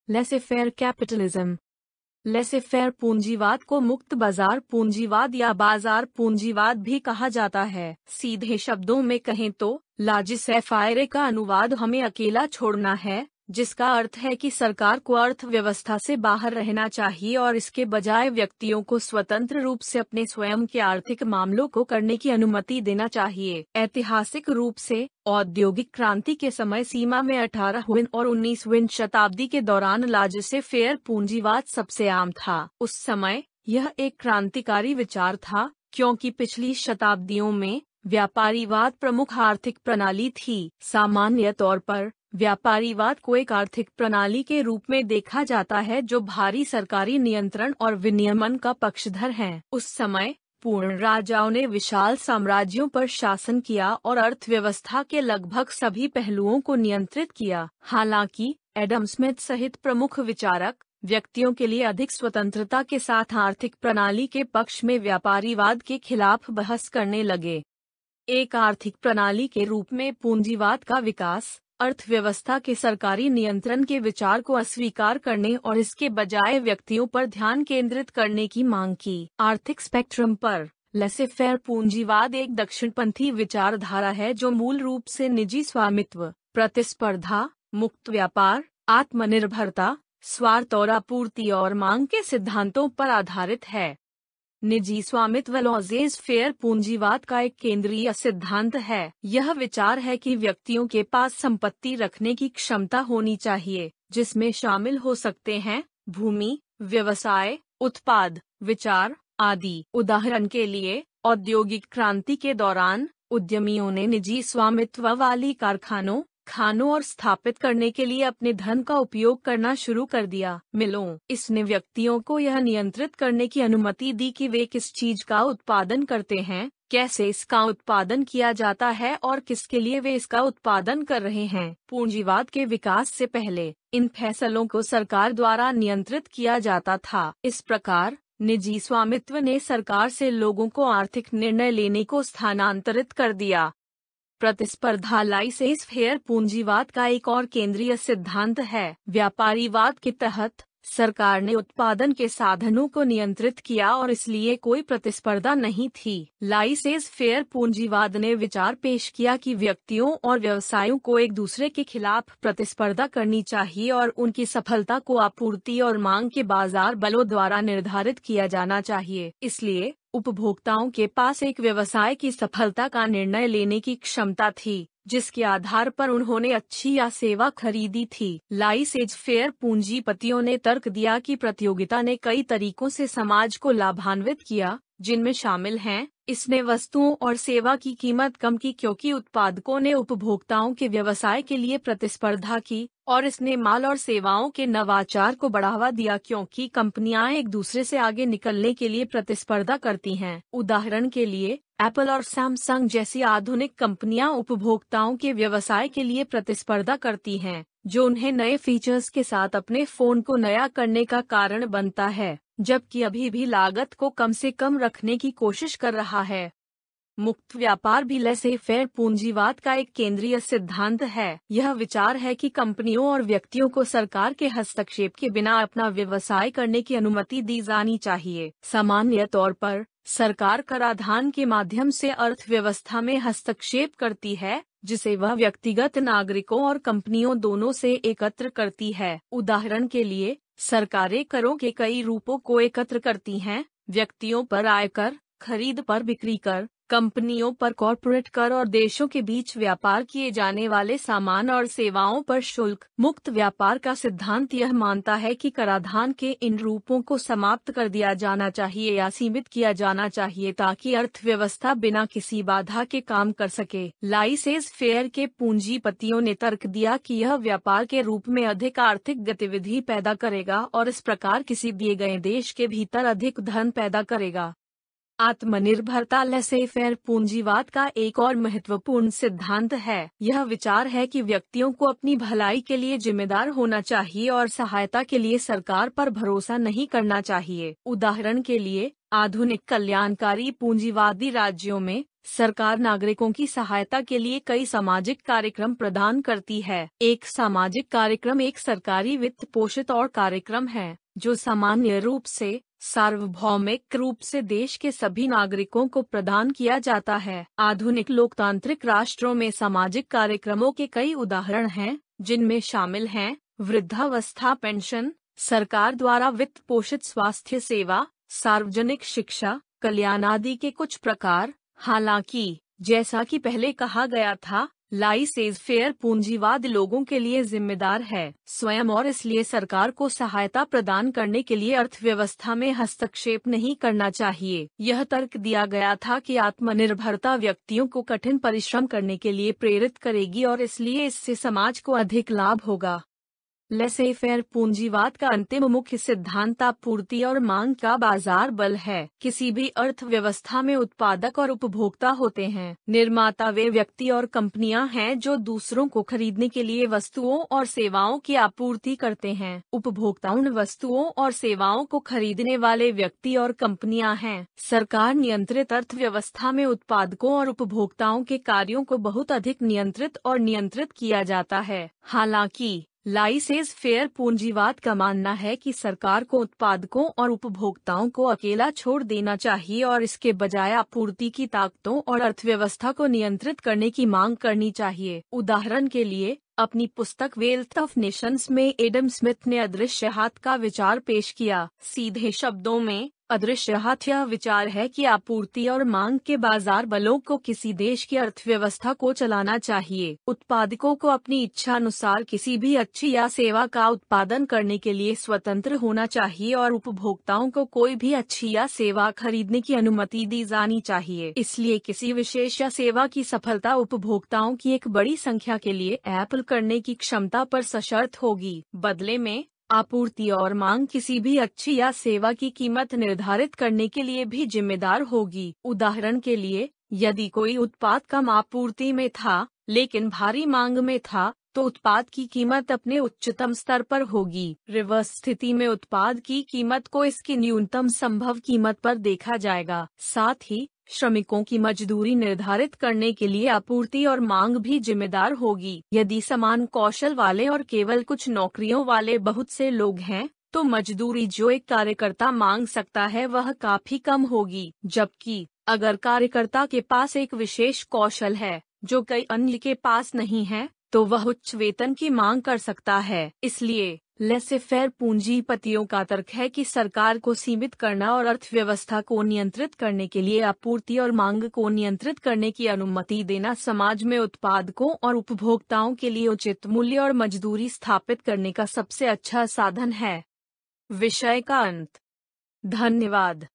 लेसे fair capitalism. लेसे fair पूंजीवाद को मुक्त बाजार पूंजीवाद या बाजार पूंजीवाद भी कहा जाता है। सीधे शब्दों में कहें तो लाजिसे फायरे का अनुवाद हमें अकेला छोड़ना है, जिसका अर्थ है कि सरकार को अर्थव्यवस्था से बाहर रहना चाहिए और इसके बजाय व्यक्तियों को स्वतंत्र रूप से अपने स्वयं के आर्थिक मामलों को करने की अनुमति देना चाहिए। ऐतिहासिक रूप से औद्योगिक क्रांति के समय सीमा में 18वीं और 19वीं शताब्दी के दौरान लाजिसे फेयर पूंजीवाद सबसे आम था। उस समय यह एक क्रांतिकारी विचार था, क्योंकि पिछली शताब्दियों में व्यापारीवाद प्रमुख आर्थिक प्रणाली थी। सामान्य तौर पर व्यापारीवाद को एक आर्थिक प्रणाली के रूप में देखा जाता है जो भारी सरकारी नियंत्रण और विनियमन का पक्षधर है। उस समय पूर्ण राजाओं ने विशाल साम्राज्यों पर शासन किया और अर्थव्यवस्था के लगभग सभी पहलुओं को नियंत्रित किया। हालांकि एडम स्मिथ सहित प्रमुख विचारक व्यक्तियों के लिए अधिक स्वतंत्रता के साथ आर्थिक प्रणाली के पक्ष में व्यापारीवाद के खिलाफ बहस करने लगे। एक आर्थिक प्रणाली के रूप में पूंजीवाद का विकास अर्थव्यवस्था के सरकारी नियंत्रण के विचार को अस्वीकार करने और इसके बजाय व्यक्तियों पर ध्यान केंद्रित करने की मांग की। आर्थिक स्पेक्ट्रम पर लेसे फेयर पूंजीवाद एक दक्षिणपंथी विचारधारा है जो मूल रूप से निजी स्वामित्व, प्रतिस्पर्धा, मुक्त व्यापार, आत्मनिर्भरता, स्वार्थ और आपूर्ति और मांग के सिद्धांतों पर आधारित है। निजी स्वामित्व लॉजेज फेयर पूंजीवाद का एक केंद्रीय सिद्धांत है। यह विचार है कि व्यक्तियों के पास संपत्ति रखने की क्षमता होनी चाहिए, जिसमें शामिल हो सकते हैं भूमि, व्यवसाय, उत्पाद, विचार आदि। उदाहरण के लिए, औद्योगिक क्रांति के दौरान उद्यमियों ने निजी स्वामित्व वाली कारखानों, खानों और स्थापित करने के लिए अपने धन का उपयोग करना शुरू कर दिया। मिलों, इसने व्यक्तियों को यह नियंत्रित करने की अनुमति दी कि वे किस चीज का उत्पादन करते हैं, कैसे इसका उत्पादन किया जाता है और किसके लिए वे इसका उत्पादन कर रहे हैं। पूंजीवाद के विकास से पहले इन फैसलों को सरकार द्वारा नियंत्रित किया जाता था। इस प्रकार निजी स्वामित्व ने सरकार से लोगों को आर्थिक निर्णय लेने को स्थानांतरित कर दिया। प्रतिस्पर्धा लाइसेंस फेयर पूंजीवाद का एक और केंद्रीय सिद्धांत है। व्यापारीवाद के तहत सरकार ने उत्पादन के साधनों को नियंत्रित किया और इसलिए कोई प्रतिस्पर्धा नहीं थी। लाइसेंस फेयर पूंजीवाद ने विचार पेश किया कि व्यक्तियों और व्यवसायों को एक दूसरे के खिलाफ प्रतिस्पर्धा करनी चाहिए और उनकी सफलता को आपूर्ति और मांग के बाजार बलों द्वारा निर्धारित किया जाना चाहिए। इसलिए उपभोक्ताओं के पास एक व्यवसाय की सफलता का निर्णय लेने की क्षमता थी, जिसके आधार पर उन्होंने अच्छी या सेवा खरीदी थी। लाइसेंस फेयर पूंजीपतियों ने तर्क दिया कि प्रतियोगिता ने कई तरीकों से समाज को लाभान्वित किया, जिनमें शामिल हैं, इसने वस्तुओं और सेवा की कीमत कम की क्योंकि उत्पादकों ने उपभोक्ताओं के व्यवसाय के लिए प्रतिस्पर्धा की, और इसने माल और सेवाओं के नवाचार को बढ़ावा दिया क्योंकि कंपनियां एक दूसरे से आगे निकलने के लिए प्रतिस्पर्धा करती हैं। उदाहरण के लिए, एप्पल और सैमसंग जैसी आधुनिक कंपनियां उपभोक्ताओं के व्यवसाय के लिए प्रतिस्पर्धा करती हैं, जो उन्हें नए फीचर्स के साथ अपने फोन को नया करने का कारण बनता है, जबकि अभी भी लागत को कम से कम रखने की कोशिश कर रहा है। मुक्त व्यापार भी लेसे फेयर पूंजीवाद का एक केंद्रीय सिद्धांत है। यह विचार है कि कंपनियों और व्यक्तियों को सरकार के हस्तक्षेप के बिना अपना व्यवसाय करने की अनुमति दी जानी चाहिए। सामान्य तौर पर सरकार कराधान के माध्यम से अर्थव्यवस्था में हस्तक्षेप करती है, जिसे वह व्यक्तिगत नागरिकों और कंपनियों दोनों से एकत्र करती है। उदाहरण के लिए, सरकारें करों के कई रूपों को एकत्र करती हैं: व्यक्तियों पर आयकर, खरीद पर बिक्री कर, कंपनियों पर कॉर्पोरेट कर और देशों के बीच व्यापार किए जाने वाले सामान और सेवाओं पर शुल्क। मुक्त व्यापार का सिद्धांत यह मानता है कि कराधान के इन रूपों को समाप्त कर दिया जाना चाहिए या सीमित किया जाना चाहिए ताकि अर्थव्यवस्था बिना किसी बाधा के काम कर सके। लाइसेंस फेयर के पूंजीपतियों ने तर्क दिया कि यह व्यापार के रूप में अधिक आर्थिक गतिविधि पैदा करेगा और इस प्रकार किसी दिए गए देश के भीतर अधिक धन पैदा करेगा। आत्मनिर्भरता लेसे फेयर पूंजीवाद का एक और महत्वपूर्ण सिद्धांत है। यह विचार है कि व्यक्तियों को अपनी भलाई के लिए जिम्मेदार होना चाहिए और सहायता के लिए सरकार पर भरोसा नहीं करना चाहिए। उदाहरण के लिए, आधुनिक कल्याणकारी पूंजीवादी राज्यों में सरकार नागरिकों की सहायता के लिए कई सामाजिक कार्यक्रम प्रदान करती है। एक सामाजिक कार्यक्रम एक सरकारी वित्त पोषित और कार्यक्रम है जो सामान्य रूप से सार्वभौमिक रूप से देश के सभी नागरिकों को प्रदान किया जाता है। आधुनिक लोकतांत्रिक राष्ट्रों में सामाजिक कार्यक्रमों के कई उदाहरण हैं, जिनमें शामिल हैं वृद्धावस्था पेंशन, सरकार द्वारा वित्त पोषित स्वास्थ्य सेवा, सार्वजनिक शिक्षा, कल्याण आदि के कुछ प्रकार। हालांकि जैसा कि पहले कहा गया था, लाइसेंस फेयर पूंजीवाद लोगों के लिए जिम्मेदार है स्वयं और इसलिए सरकार को सहायता प्रदान करने के लिए अर्थव्यवस्था में हस्तक्षेप नहीं करना चाहिए। यह तर्क दिया गया था कि आत्मनिर्भरता व्यक्तियों को कठिन परिश्रम करने के लिए प्रेरित करेगी और इसलिए इससे समाज को अधिक लाभ होगा। लेसे फेयर पूंजीवाद का अंतिम मुख्य सिद्धांत आपूर्ति और मांग का बाजार बल है। किसी भी अर्थव्यवस्था में उत्पादक और उपभोक्ता होते हैं। निर्माता वे व्यक्ति और कंपनियां हैं जो दूसरों को खरीदने के लिए वस्तुओं और सेवाओं की आपूर्ति करते हैं। उपभोक्ता उन वस्तुओं और सेवाओं को खरीदने वाले व्यक्ति और कंपनियां हैं। सरकार नियंत्रित अर्थव्यवस्था में उत्पादकों और उपभोक्ताओं के कार्यों को बहुत अधिक नियंत्रित और नियंत्रित किया जाता है। हालांकि लाइसेंस फेयर पूंजीवाद का मानना है कि सरकार को उत्पादकों और उपभोक्ताओं को अकेला छोड़ देना चाहिए और इसके बजाय आपूर्ति की ताकतों और अर्थव्यवस्था को नियंत्रित करने की मांग करनी चाहिए। उदाहरण के लिए, अपनी पुस्तक वेल्थ ऑफ नेशंस में एडम स्मिथ ने अदृश्य हाथ का विचार पेश किया। सीधे शब्दों में, अदृश्य हाथ यह विचार है कि आपूर्ति और मांग के बाजार बलों को किसी देश की अर्थव्यवस्था को चलाना चाहिए। उत्पादकों को अपनी इच्छा अनुसार किसी भी अच्छी या सेवा का उत्पादन करने के लिए स्वतंत्र होना चाहिए और उपभोक्ताओं को कोई भी अच्छी या सेवा खरीदने की अनुमति दी जानी चाहिए। इसलिए किसी विशेष या सेवा की सफलता उपभोक्ताओं की एक बड़ी संख्या के लिए ऐप्ल करने की क्षमता पर सशर्त होगी। बदले में आपूर्ति और मांग किसी भी अच्छी या सेवा की कीमत निर्धारित करने के लिए भी जिम्मेदार होगी। उदाहरण के लिए, यदि कोई उत्पाद कम आपूर्ति में था लेकिन भारी मांग में था, तो उत्पाद की कीमत अपने उच्चतम स्तर पर होगी। रिवर्स स्थिति में उत्पाद की कीमत को इसकी न्यूनतम संभव कीमत पर देखा जाएगा। साथ ही श्रमिकों की मजदूरी निर्धारित करने के लिए आपूर्ति और मांग भी जिम्मेदार होगी। यदि समान कौशल वाले और केवल कुछ नौकरियों वाले बहुत से लोग हैं, तो मजदूरी जो एक कार्यकर्ता मांग सकता है वह काफी कम होगी। जबकि अगर कार्यकर्ता के पास एक विशेष कौशल है जो कई अन्य के पास नहीं है, तो वह उच्च वेतन की मांग कर सकता है। इसलिए लेसे फेयर पूंजीपतियों का तर्क है कि सरकार को सीमित करना और अर्थव्यवस्था को नियंत्रित करने के लिए आपूर्ति और मांग को नियंत्रित करने की अनुमति देना समाज में उत्पादकों और उपभोक्ताओं के लिए उचित मूल्य और मजदूरी स्थापित करने का सबसे अच्छा साधन है। विषय का अंत। धन्यवाद।